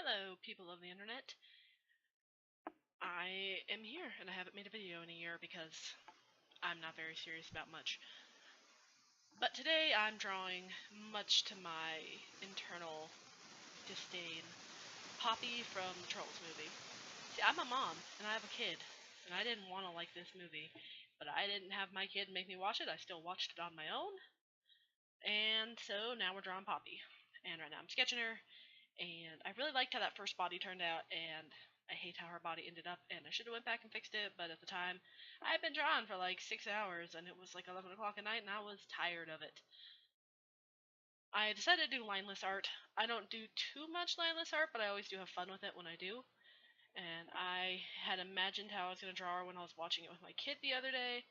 Hello, people of the internet. I am here, and I haven't made a video in a year because I'm not very serious about much. But today I'm drawing, much to my internal disdain, Poppy from the Trolls movie. See, I'm a mom, and I have a kid, and I didn't want to like this movie, but I didn't have my kid make me watch it. I still watched it on my own, and so now we're drawing Poppy. And right now I'm sketching her, and I really liked how that first body turned out, and I hate how her body ended up, and I should have went back and fixed it, but at the time, I had been drawing for like 6 hours, and it was like 11 o'clock at night, and I was tired of it. I decided to do lineless art. I don't do too much lineless art, but I always do have fun with it when I do. And I had imagined how I was going to draw her when I was watching it with my kid the other day,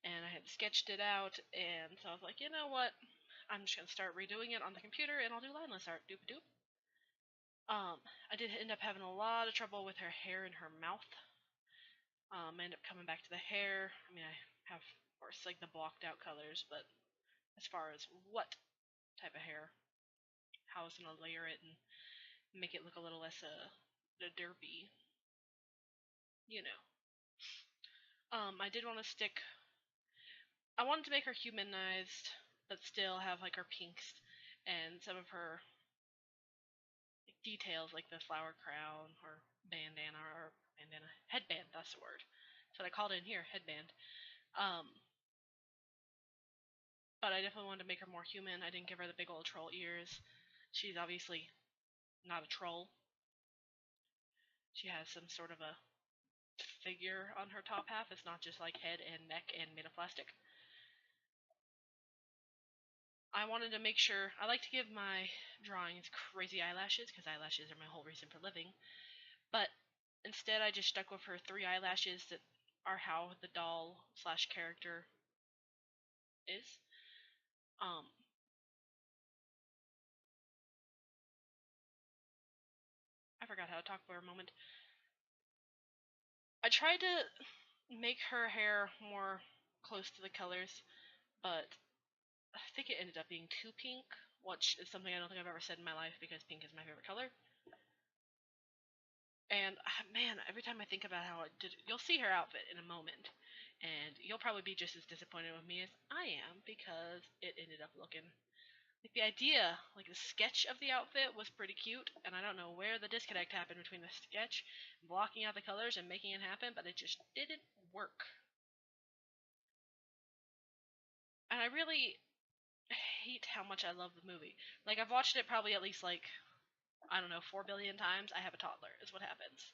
and I had sketched it out, and so I was like, you know what? I'm just going to start redoing it on the computer, and I'll do lineless art. Doop-a-doop. I did end up having a lot of trouble with her hair and her mouth. I ended up coming back to the hair. I mean, I have, of course, like the blocked out colors, but as far as what type of hair, how I was gonna layer it and make it look a little less derpy, you know. I did want to stick. I wanted to make her humanized, but still have like her pinks and some of her details like the flower crown or bandana headband, that's the word. That's what I called it in here, headband. But I definitely wanted to make her more human. I didn't give her the big old troll ears. She's obviously not a troll. She has some sort of a figure on her top half. It's not just like head and neck and made of plastic. I wanted to make sure, I like to give my drawings crazy eyelashes, because eyelashes are my whole reason for living. But instead I just stuck with her 3 eyelashes that are how the doll slash character is. I forgot how to talk for a moment. I tried to make her hair more close to the colors, but I think it ended up being too pink, which is something I don't think I've ever said in my life because pink is my favorite color. And man, every time I think about how it did, you'll see her outfit in a moment, and you'll probably be just as disappointed with me as I am because it ended up looking like the idea, like the sketch of the outfit was pretty cute, and I don't know where the disconnect happened between the sketch, blocking out the colors, and making it happen, but it just didn't work. And I really hate how much I love the movie. Like, I've watched it probably at least, like, I don't know, 4 billion times. I have a toddler, is what happens.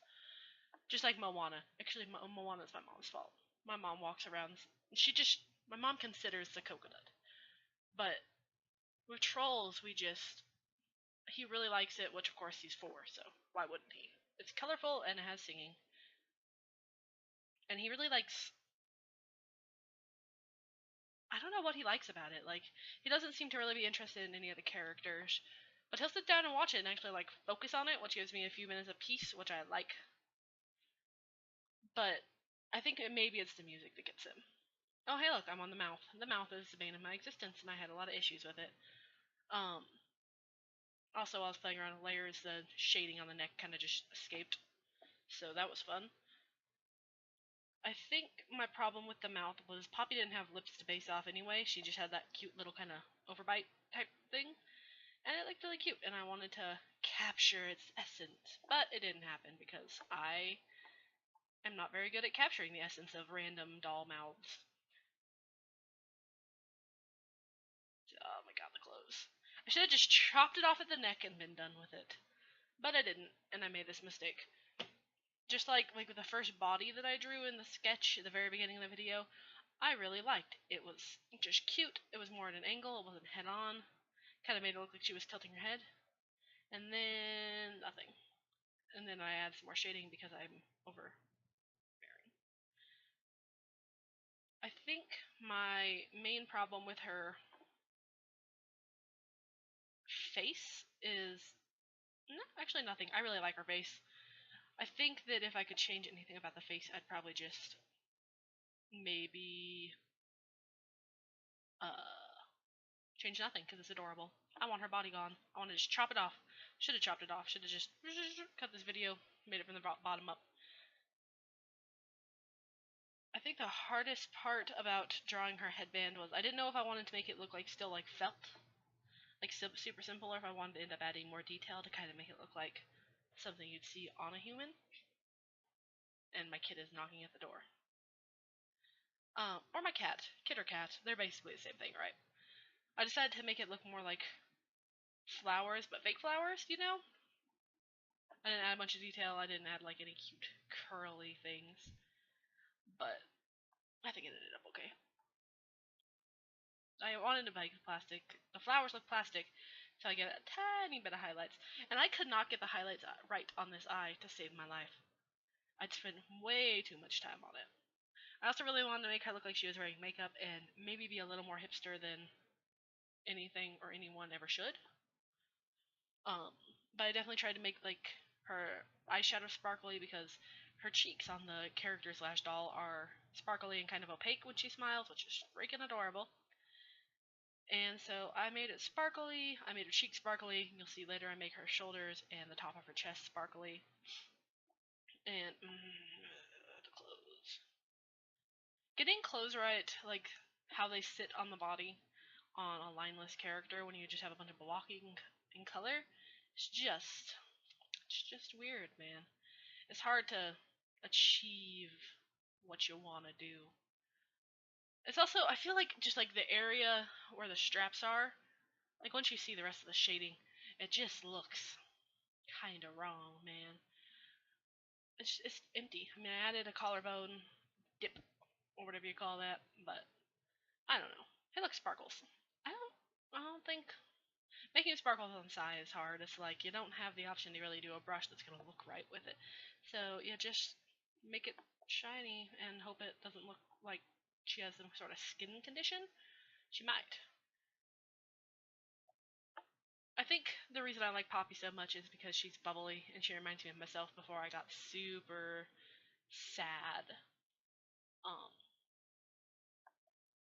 Just like Moana. Actually, Moana's my mom's fault. My mom walks around, my mom considers the coconut. But with Trolls, he really likes it, which of course he's 4, so why wouldn't he? It's colorful and it has singing. And he really likes, I don't know what he likes about it. Like, he doesn't seem to really be interested in any of the characters. But he'll sit down and watch it and actually, like, focus on it, which gives me a few minutes apiece, which I like. But I think maybe it's the music that gets him. Oh, hey, look, I'm on the mouth. The mouth is the bane of my existence, and I had a lot of issues with it. Also, while I was playing around with layers, the shading on the neck kind of just escaped. So that was fun. I think my problem with the mouth was Poppy didn't have lips to base off anyway. She just had that cute little kind of overbite type thing. And it looked really cute, and I wanted to capture its essence. But it didn't happen because I am not very good at capturing the essence of random doll mouths. Oh my god, the clothes. I should have just chopped it off at the neck and been done with it. But I didn't, and I made this mistake. Just like with the first body that I drew in the sketch at the very beginning of the video, I really liked. It was just cute. It was more at an angle. It wasn't head on. Kind of made it look like she was tilting her head. And then nothing. And then I add some more shading because I'm overbearing. I think my main problem with her face is no, actually nothing. I really like her face. I think that if I could change anything about the face, I'd probably just maybe change nothing because it's adorable. I want her body gone. I want to just chop it off. Should have chopped it off. Should have just cut this video, made it from the bottom up. I think the hardest part about drawing her headband was I didn't know if I wanted to make it look like still like felt, like super simple, or if I wanted to end up adding more detail to kind of make it look like something you'd see on a human. And my kid is knocking at the door. Or my cat. Kid or cat. They're basically the same thing, right? I decided to make it look more like flowers, but fake flowers, you know? I didn't add a bunch of detail. I didn't add like any cute curly things. But I think it ended up okay. I wanted to make plastic. The flowers look plastic, so I get a tiny bit of highlights. And I could not get the highlights right on this eye to save my life. I'd spent way too much time on it. I also really wanted to make her look like she was wearing makeup and maybe be a little more hipster than anything or anyone ever should. But I definitely tried to make like her eyeshadow sparkly because her cheeks on the character / doll are sparkly and kind of opaque when she smiles, which is freaking adorable. And so I made it sparkly. I made her cheeks sparkly. You'll see later I make her shoulders and the top of her chest sparkly. And the clothes. Getting clothes right, like how they sit on the body on a lineless character when you just have a bunch of blocking in color, it's just weird, man. It's hard to achieve what you want to do. It's also, I feel like just like the area where the straps are, like once you see the rest of the shading, it just looks kind of wrong, man. It's empty. I mean, I added a collarbone dip or whatever you call that, but I don't know. It looks sparkles. I don't think making sparkles on Sai is hard. It's like you don't have the option to really do a brush that's gonna look right with it. So you just make it shiny and hope it doesn't look like she has some sort of skin condition. She might. I think the reason I like Poppy so much is because she's bubbly and she reminds me of myself before I got super sad. Um,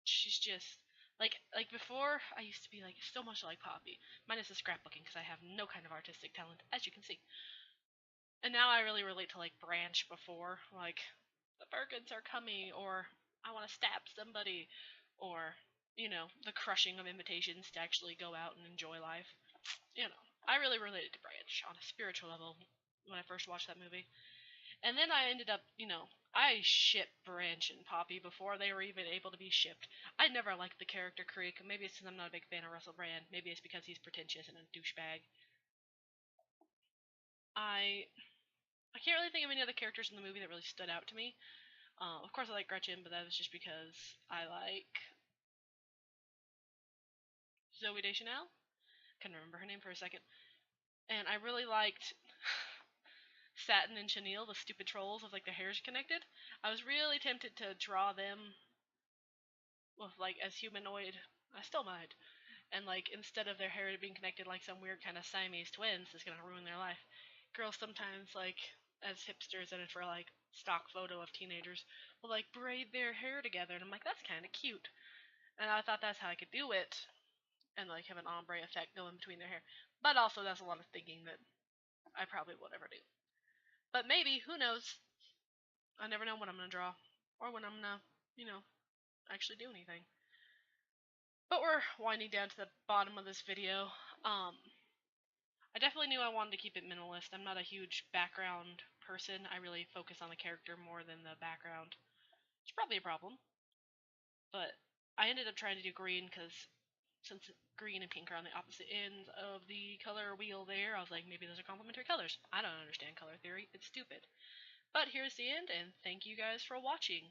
she's just like before I used to be like so much like Poppy, minus the scrapbooking because I have no kind of artistic talent, as you can see. And now I really relate to like Branch before, like the Birkins are coming, or I want to stab somebody, or the crushing of invitations to actually go out and enjoy life. I really related to Branch on a spiritual level when I first watched that movie. And then I ended up, I shipped Branch and Poppy before they were even able to be shipped. I never liked the character Creek. Maybe it's because I'm not a big fan of Russell Brand. Maybe it's because he's pretentious and a douchebag. I can't really think of any other characters in the movie that really stood out to me. Of course, I like Gretchen, but that was just because I like Zoe Deschanel. Couldn't remember her name for a second. And I really liked Satin and Chenille, the stupid trolls with like their hairs connected. I was really tempted to draw them with like as humanoid. I still might. And like instead of their hair being connected like some weird kind of Siamese twins that's gonna ruin their life. Girls sometimes like as hipsters and for like stock photo of teenagers will like braid their hair together and I'm like that's kind of cute. And I thought that's how I could do it and like have an ombre effect going between their hair. But also that's a lot of thinking that I probably would never do. But maybe, who knows? I never know what I'm gonna draw or when I'm gonna, actually do anything. But we're winding down to the bottom of this video. I definitely knew I wanted to keep it minimalist. I'm not a huge background person. I really focus on the character more than the background. It's probably a problem. But I ended up trying to do green because since green and pink are on the opposite ends of the color wheel there, I was like, maybe those are complementary colors. I don't understand color theory. It's stupid. But here's the end, and thank you guys for watching.